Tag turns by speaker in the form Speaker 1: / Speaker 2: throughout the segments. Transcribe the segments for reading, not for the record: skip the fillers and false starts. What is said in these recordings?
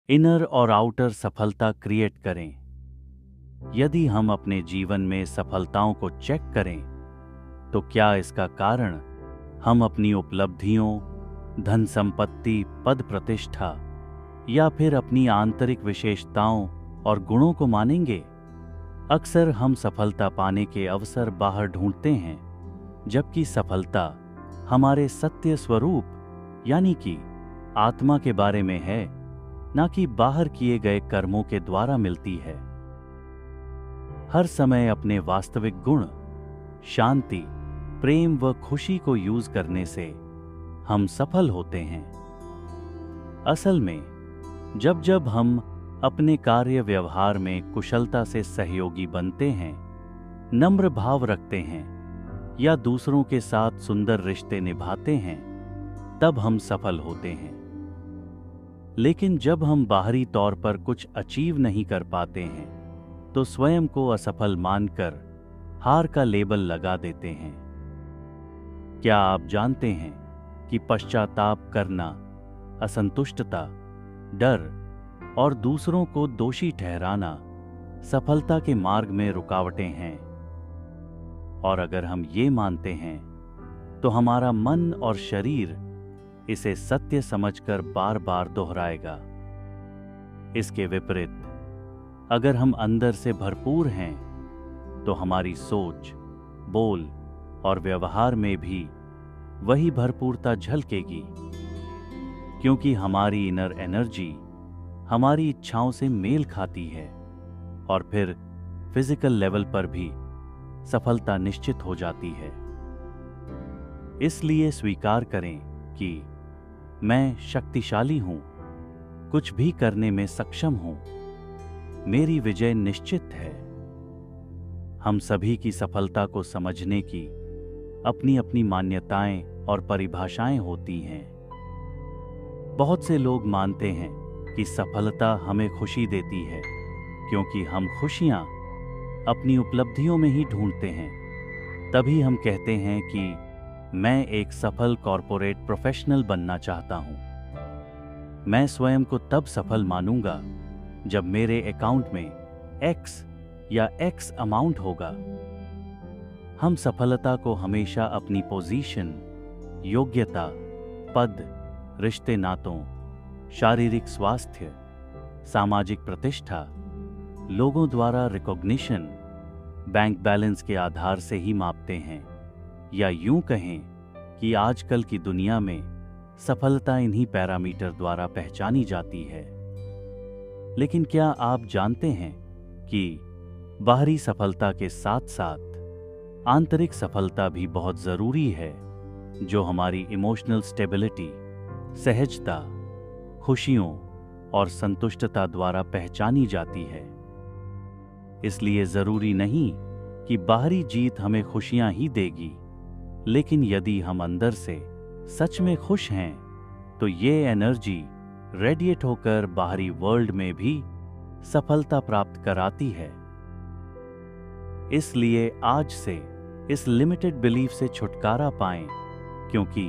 Speaker 1: Inner और outer सफलता create करें। यदि हम अपने जीवन में सफलताओं को चेक करें तो क्या इसका कारण हम अपनी उपलब्धियों, धन संपत्ति, पद प्रतिष्ठा या फिर अपनी आंतरिक विशेषताओं और गुणों को मानेंगे? अक्सर हम सफलता पाने के अवसर बाहर ढूंढते हैं, जबकि सफलता हमारे सत्य स्वरूप यानी कि आत्मा के बारे में है, ना कि बाहर किए गए कर्मों के द्वारा मिलती है। हर समय अपने वास्तविक गुण, शांति, प्रेम व खुशी को यूज करने से हम सफल होते हैं। असल में जब जब हम अपने कार्य व्यवहार में कुशलता से सहयोगी बनते हैं, नम्र भाव रखते हैं या दूसरों के साथ सुंदर रिश्ते निभाते हैं, तब हम सफल होते हैं। लेकिन जब हम बाहरी तौर पर कुछ अचीव नहीं कर पाते हैं तो स्वयं को असफल मानकर हार का लेबल लगा देते हैं। क्या आप जानते हैं कि पश्चाताप करना, असंतुष्टता, डर और दूसरों को दोषी ठहराना सफलता के मार्ग में रुकावटें हैं? और अगर हम ये मानते हैं तो हमारा मन और शरीर इसे सत्य समझकर बार बार दोहराएगा। इसके विपरीत, अगर हम अंदर से भरपूर हैं तो हमारी सोच, बोल और व्यवहार में भी वही भरपूरता झलकेगी, क्योंकि हमारी इनर एनर्जी हमारी इच्छाओं से मेल खाती है और फिर फिजिकल लेवल पर भी सफलता निश्चित हो जाती है। इसलिए स्वीकार करें कि मैं शक्तिशाली हूं, कुछ भी करने में सक्षम हूं, मेरी विजय निश्चित है। हम सभी की सफलता को समझने की अपनी अपनी मान्यताएं और परिभाषाएं होती हैं। बहुत से लोग मानते हैं कि सफलता हमें खुशी देती है, क्योंकि हम खुशियां अपनी उपलब्धियों में ही ढूंढते हैं। तभी हम कहते हैं कि मैं एक सफल कॉर्पोरेट प्रोफेशनल बनना चाहता हूं। मैं स्वयं को तब सफल मानूंगा जब मेरे अकाउंट में X या X अमाउंट होगा। हम सफलता को हमेशा अपनी पोजीशन, योग्यता, पद, रिश्ते नातों, शारीरिक स्वास्थ्य, सामाजिक प्रतिष्ठा, लोगों द्वारा रिकॉग्निशन, बैंक बैलेंस के आधार से ही मापते हैं, या यूं कहें कि आजकल की दुनिया में सफलता इन्हीं पैरामीटर द्वारा पहचानी जाती है। लेकिन क्या आप जानते हैं कि बाहरी सफलता के साथ साथ आंतरिक सफलता भी बहुत जरूरी है, जो हमारी इमोशनल स्टेबिलिटी, सहजता, खुशियों और संतुष्टता द्वारा पहचानी जाती है। इसलिए जरूरी नहीं कि बाहरी जीत हमें खुशियां ही देगी, लेकिन यदि हम अंदर से सच में खुश हैं तो ये एनर्जी रेडिएट होकर बाहरी वर्ल्ड में भी सफलता प्राप्त कराती है। इसलिए आज से इस लिमिटेड बिलीफ से छुटकारा पाएं, क्योंकि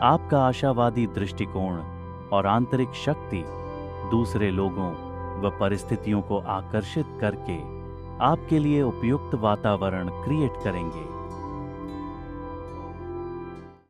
Speaker 1: आपका आशावादी दृष्टिकोण और आंतरिक शक्ति दूसरे लोगों व परिस्थितियों को आकर्षित करके आपके लिए उपयुक्त वातावरण क्रिएट करेंगे।